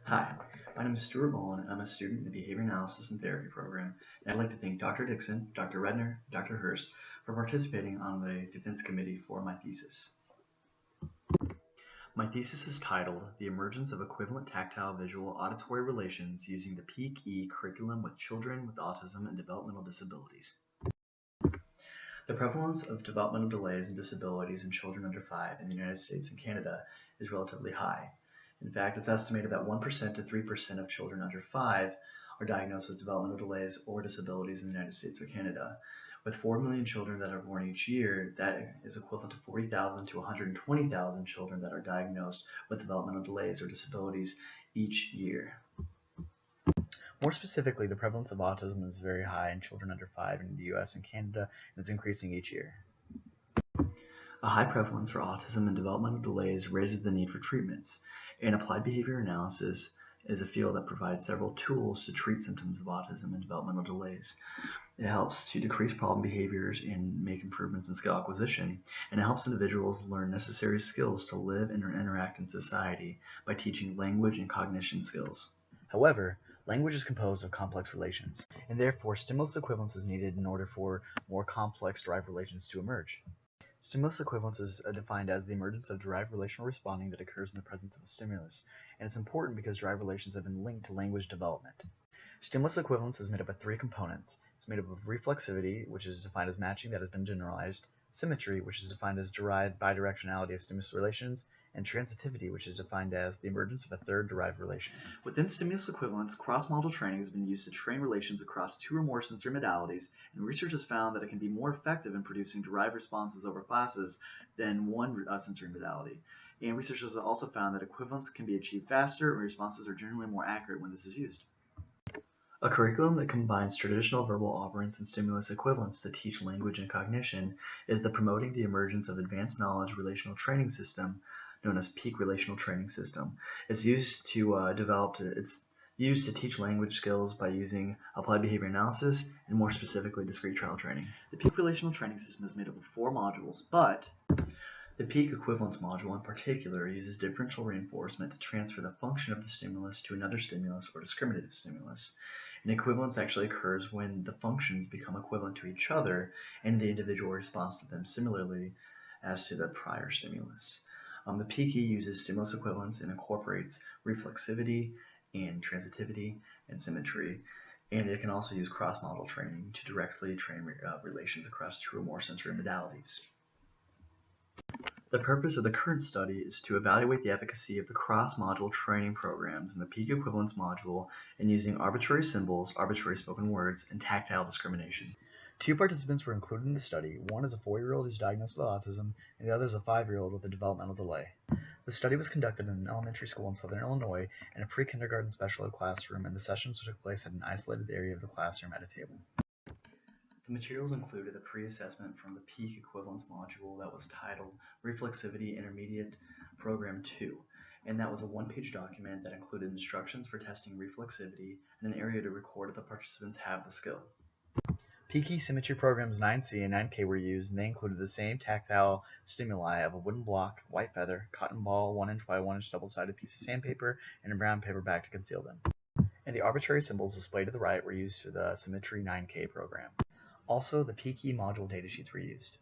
Hi, my name is Stuart Mullen, and I'm a student in the Behavior Analysis and Therapy program, and I'd like to thank Dr. Dixon, Dr. Redner, and Dr. Hurst for participating on the defense committee for my thesis. My thesis is titled The Emergence of Equivalent Tactile Visual Auditory Relations Using the Peak-E Curriculum with Children with Autism and Developmental Disabilities. The prevalence of developmental delays and disabilities in children under 5 in the United States and Canada is relatively high. In fact, it's estimated that 1% to 3% of children under 5 are diagnosed with developmental delays or disabilities in the United States or Canada. With 4 million children that are born each year, that is equivalent to 40,000 to 120,000 children that are diagnosed with developmental delays or disabilities each year. More specifically, the prevalence of autism is very high in children under 5 in the US and Canada, and is increasing each year. A high prevalence for autism and developmental delays raises the need for treatments, and applied behavior analysis is a field that provides several tools to treat symptoms of autism and developmental delays. It helps to decrease problem behaviors and make improvements in skill acquisition, and it helps individuals learn necessary skills to live and interact in society by teaching language and cognition skills. However, language is composed of complex relations, and therefore stimulus equivalence is needed in order for more complex derived relations to emerge. Stimulus equivalence is defined as the emergence of derived relational responding that occurs in the presence of a stimulus, and it's important because derived relations have been linked to language development. Stimulus equivalence is made up of 3 components. It's made up of reflexivity, which is defined as matching that has been generalized, symmetry, which is defined as derived bidirectionality of stimulus relations, and transitivity, which is defined as the emergence of a third derived relation. Within stimulus equivalence, cross-model training has been used to train relations across 2 or more sensory modalities, and research has found that it can be more effective in producing derived responses over classes than one sensory modality. And research has also found that equivalence can be achieved faster, and responses are generally more accurate when this is used. A curriculum that combines traditional verbal operants and stimulus equivalence to teach language and cognition is the Promoting the Emergence of Advanced Knowledge Relational Training System, known as Peak Relational Training System. It's used to teach language skills by using applied behavior analysis and more specifically discrete trial training. The Peak Relational Training System is made up of 4 modules, but the Peak Equivalence module in particular uses differential reinforcement to transfer the function of the stimulus to another stimulus or discriminative stimulus. And equivalence actually occurs when the functions become equivalent to each other and the individual responds to them similarly as to the prior stimulus. The PEAK-E uses stimulus equivalence and incorporates reflexivity and transitivity and symmetry, and it can also use cross-model training to directly train relations across 2 or more sensory modalities. The purpose of the current study is to evaluate the efficacy of the cross-module training programs in the Peak Equivalence module in using arbitrary symbols, arbitrary spoken words, and tactile discrimination. 2 participants were included in the study. One is a 4-year-old who's diagnosed with autism, and the other is a 5-year-old with a developmental delay. The study was conducted in an elementary school in southern Illinois in a pre-kindergarten special ed classroom, and the sessions took place at an isolated area of the classroom at a table. The materials included a pre-assessment from the Peak Equivalence module that was titled Reflexivity Intermediate Program 2, and that was a 1-page document that included instructions for testing reflexivity and an area to record if the participants have the skill. Peak-E Symmetry Programs 9C and 9K were used, and they included the same tactile stimuli of a wooden block, white feather, cotton ball, 1 inch by 1 inch double-sided piece of sandpaper, and a brown paper bag to conceal them. And the arbitrary symbols displayed to the right were used for the Symmetry 9K program. Also, the Peak-E module datasheets were used.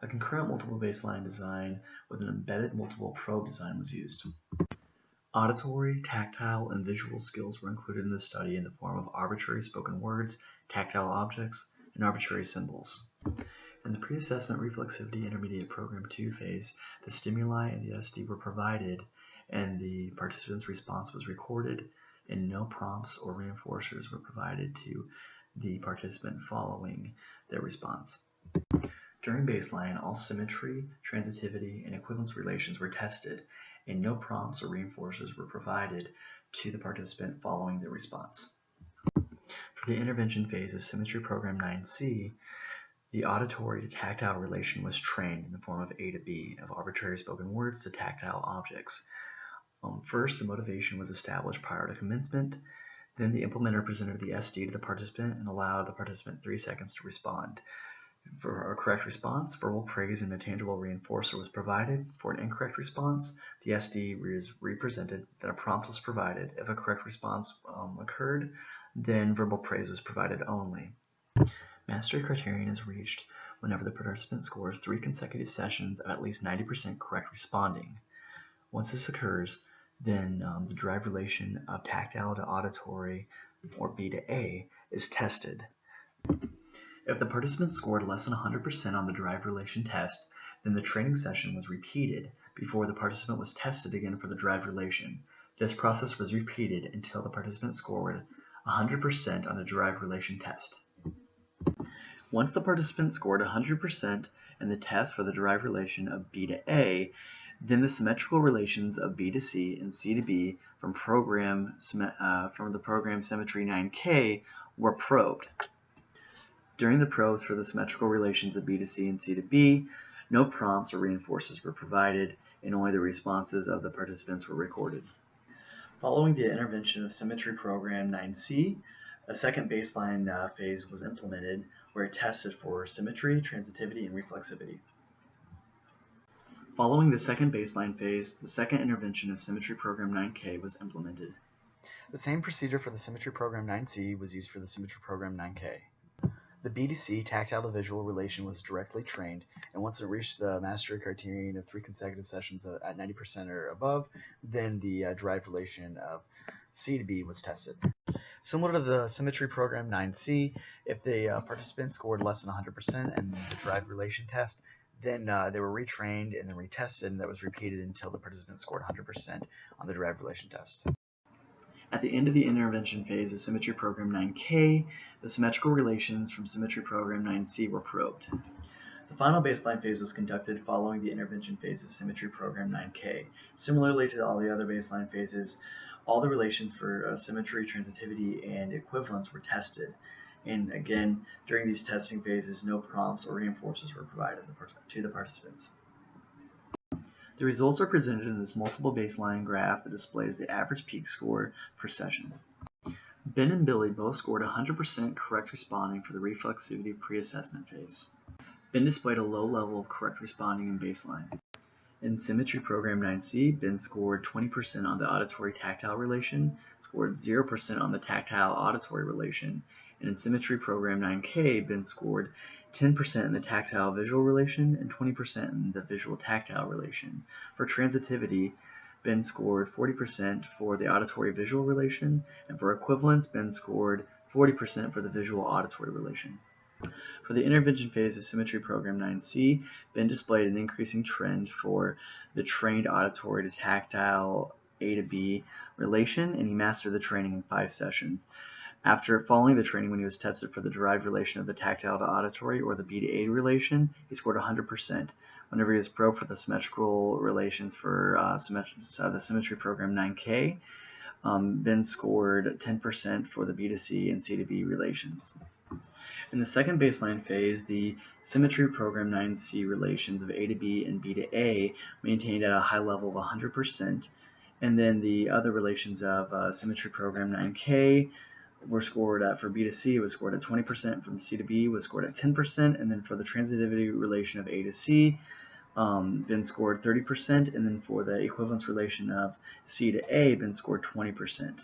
A concurrent multiple baseline design with an embedded multiple probe design was used. Auditory, tactile, and visual skills were included in the study in the form of arbitrary spoken words, tactile objects, and arbitrary symbols. In the pre-assessment reflexivity intermediate program 2 phase, the stimuli and the SD were provided, and the participant's response was recorded, and no prompts or reinforcers were provided to the participant following their response. During baseline, all symmetry, transitivity, and equivalence relations were tested, and no prompts or reinforcers were provided to the participant following their response. For the intervention phase of Symmetry Program 9C, the auditory to tactile relation was trained in the form of A to B, of arbitrary spoken words to tactile objects. First, the motivation was established prior to commencement. Then the implementer presented the SD to the participant and allowed the participant 3 seconds to respond. For a correct response, verbal praise and a tangible reinforcer was provided. For an incorrect response, the SD is represented that a prompt was provided. If a correct response occurred, then verbal praise was provided only. Mastery criterion is reached whenever the participant scores 3 consecutive sessions of at least 90% correct responding. Once this occurs, then the derived relation of tactile to auditory, or B to A, is tested. If the participant scored less than 100% on the derived relation test, then the training session was repeated before the participant was tested again for the derived relation. This process was repeated until the participant scored 100% on the derived relation test. Once the participant scored 100% in the test for the derived relation of B to A, then the symmetrical relations of B to C and C to B from the program Symmetry 9K were probed. During the probes for the symmetrical relations of B to C and C to B, no prompts or reinforcers were provided, and only the responses of the participants were recorded. Following the intervention of Symmetry Program 9C, a second baseline phase was implemented where it tested for symmetry, transitivity, and reflexivity. Following the second baseline phase, the second intervention of Symmetry Program 9K was implemented. The same procedure for the Symmetry Program 9C was used for the Symmetry Program 9K. The B to C tactile to visual relation was directly trained, and once it reached the mastery criterion of 3 consecutive sessions at 90% or above, then the derived relation of C to B was tested. Similar to the Symmetry Program 9C, if the participant scored less than 100% in the derived relation test, then they were retrained and then retested, and that was repeated until the participant scored 100% on the derived relation test. At the end of the intervention phase of Symmetry Program 9K, the symmetrical relations from Symmetry Program 9C were probed. The final baseline phase was conducted following the intervention phase of Symmetry Program 9K. Similarly to all the other baseline phases, all the relations for symmetry, transitivity, and equivalence were tested. And again, during these testing phases, no prompts or reinforcers were provided to the participants. The results are presented in this multiple baseline graph that displays the average peak score per session. Ben and Billy both scored 100% correct responding for the reflexivity pre-assessment phase. Ben displayed a low level of correct responding in baseline. In Symmetry Program 9C, Ben scored 20% on the auditory tactile relation, scored 0% on the tactile auditory relation, and in Symmetry Program 9K, Ben scored 10% in the tactile visual relation and 20% in the visual tactile relation. For transitivity, Ben scored 40% for the auditory visual relation, and for equivalence, Ben scored 40% for the visual auditory relation. For the intervention phase of Symmetry Program 9C, Ben displayed an increasing trend for the trained auditory to tactile A to B relation, and he mastered the training in 5 sessions. After following the training, when he was tested for the derived relation of the tactile to auditory or the B to A relation, he scored 100%. Whenever he was probed for the symmetrical relations for the Symmetry Program 9K, Ben scored 10% for the B to C and C to B relations. In the second baseline phase, the Symmetry Program 9C relations of A to B and B to A maintained at a high level of 100%, and then the other relations of Symmetry Program 9K were scored for B to C was scored at 20%, from C to B was scored at 10%, and then for the transitivity relation of A to C, Ben scored 30%, and then for the equivalence relation of C to A, Ben scored 20%.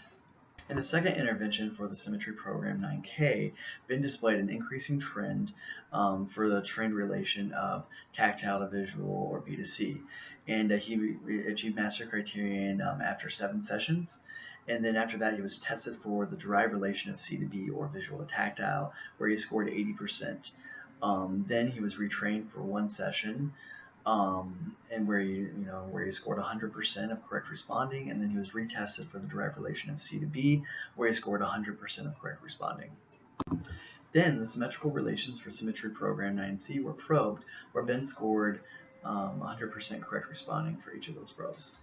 In the second intervention for the Symmetry Program 9K, Ben displayed an increasing trend for the trained relation of tactile to visual, or B to C, and he achieved master criterion after 7 sessions. And then after that, he was tested for the derived relation of C to B, or visual to tactile, where he scored 80%. Then he was retrained for 1 session, and where he scored 100% of correct responding, and then he was retested for the derived relation of C to B, where he scored 100% of correct responding. Then the symmetrical relations for Symmetry Program 9C were probed, where Ben scored 100% correct responding for each of those probes.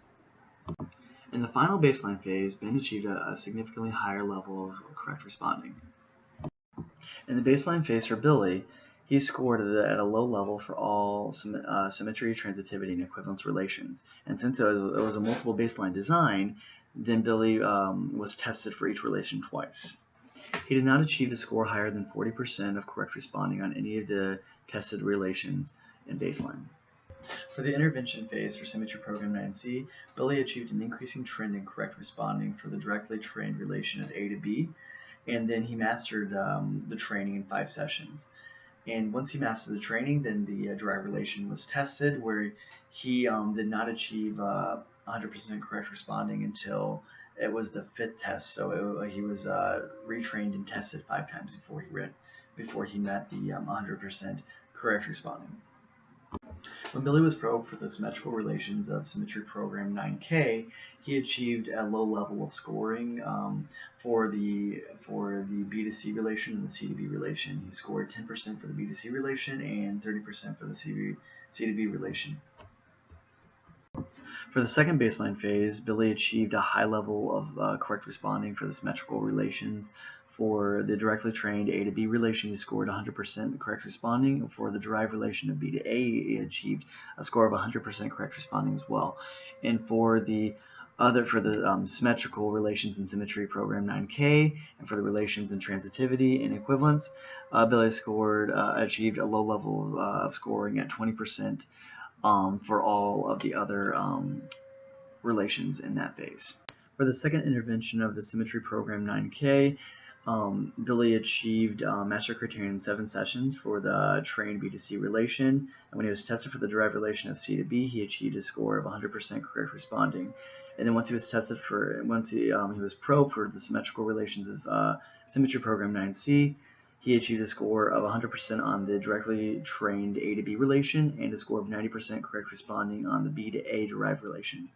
In the final baseline phase, Ben achieved a significantly higher level of correct responding. In the baseline phase for Billy, he scored at a low level for all symmetry, transitivity, and equivalence relations. And since it was a multiple baseline design, then Billy was tested for each relation twice. He did not achieve a score higher than 40% of correct responding on any of the tested relations in baseline. For the intervention phase for Symmetry Program 9C, Billy achieved an increasing trend in correct responding for the directly trained relation of A to B, and then he mastered the training in 5 sessions. And once he mastered the training, then the derived relation was tested, where he did not achieve 100% correct responding until it was the 5th test. So he was retrained and tested 5 times before he met the 100% correct responding. When Billy was probed for the symmetrical relations of Symmetry Program 9K, he achieved a low level of scoring for the B to C relation and the C to B relation. He scored 10% for the B to C relation and 30% for the C to B relation. For the second baseline phase, Billy achieved a high level of correct responding for the symmetrical relations. For the directly trained A to B relation, he scored 100% correct responding. For the derived relation of B to A, he achieved a score of 100% correct responding as well. And for the symmetrical relations in Symmetry Program 9K, and for the relations in transitivity and equivalence, Billy achieved a low level of scoring at 20% for all of the other relations in that phase. For the second intervention of the Symmetry Program 9K, Billy achieved master criterion in 7 sessions for the trained B to C relation, and when he was tested for the derived relation of C to B, he achieved a score of 100% correct responding. And then once he was probed for the symmetrical relations of Symmetry Program 9C, he achieved a score of 100% on the directly trained A to B relation and a score of 90% correct responding on the B to A derived relation.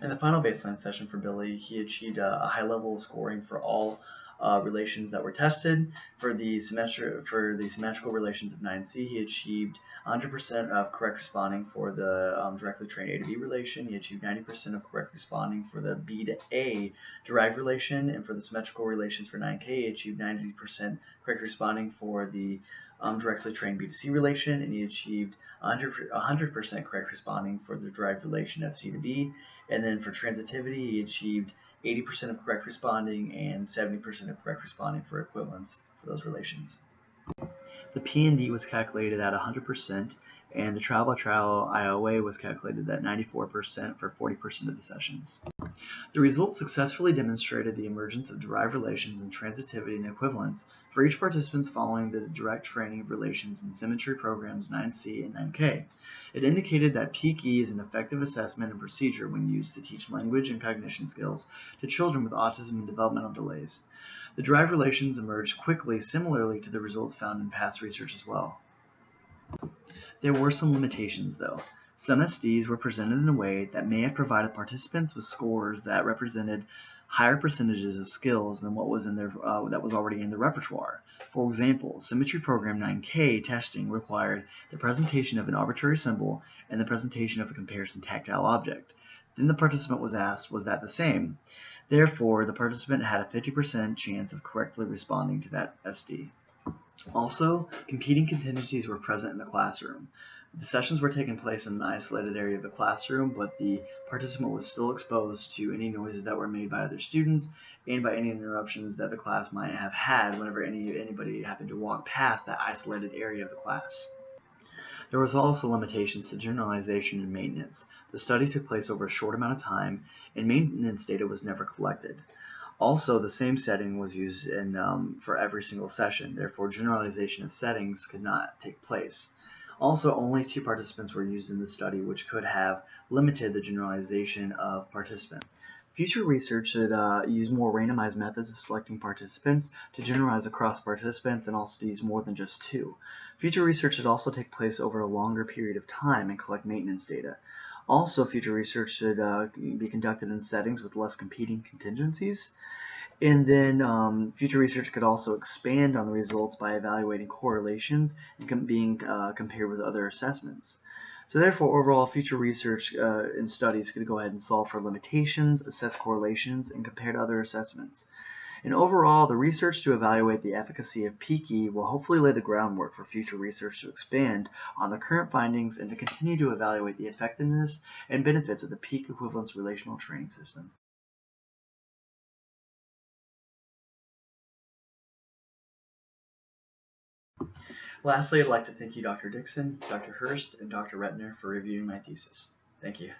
In the final baseline session for Billy, he achieved a high level of scoring for all relations that were tested. For the symmetrical relations of 9C, he achieved 100% of correct responding for the directly trained A to B relation. He achieved 90% of correct responding for the B to A derived relation, and for the symmetrical relations for 9K, he achieved 90% correct responding for the directly trained B to C relation, and he achieved 100% correct responding for the derived relation of C to B. And then for transitivity, he achieved 80% of correct responding and 70% of correct responding for equivalence for those relations. The P&D was calculated at 100%, and the trial-by-trial IOA was calculated at 94% for 40% of the sessions. The results successfully demonstrated the emergence of derived relations in transitivity and equivalence for each participant following the direct training of relations in Symmetry Programs 9C and 9K. It indicated that PEAK-E is an effective assessment and procedure when used to teach language and cognition skills to children with autism and developmental delays. The derived relations emerged quickly, similarly to the results found in past research as well. There were some limitations, though. Some SDs were presented in a way that may have provided participants with scores that represented higher percentages of skills than what was that was already in the repertoire. For example, Symmetry Program 9K testing required the presentation of an arbitrary symbol and the presentation of a comparison tactile object. Then the participant was asked, was that the same? Therefore, the participant had a 50% chance of correctly responding to that SD. Also, competing contingencies were present in the classroom. The sessions were taking place in an isolated area of the classroom, but the participant was still exposed to any noises that were made by other students and by any interruptions that the class might have had whenever anybody happened to walk past that isolated area of the class. There was also limitations to generalization and maintenance. The study took place over a short amount of time, and maintenance data was never collected. Also, the same setting was used for every single session, therefore generalization of settings could not take place. Also, only 2 participants were used in the study, which could have limited the generalization of participants. Future research should use more randomized methods of selecting participants to generalize across participants and also to use more than just 2. Future research should also take place over a longer period of time and collect maintenance data. Also, future research should be conducted in settings with less competing contingencies. And then future research could also expand on the results by evaluating correlations and being compared with other assessments. So therefore, overall, future research and studies could go ahead and solve for limitations, assess correlations, and compare to other assessments. And overall, the research to evaluate the efficacy of PEAK-E will hopefully lay the groundwork for future research to expand on the current findings and to continue to evaluate the effectiveness and benefits of the PEAK equivalence relational training system. Lastly, I'd like to thank you, Dr. Dixon, Dr. Hurst, and Dr. Retner for reviewing my thesis. Thank you.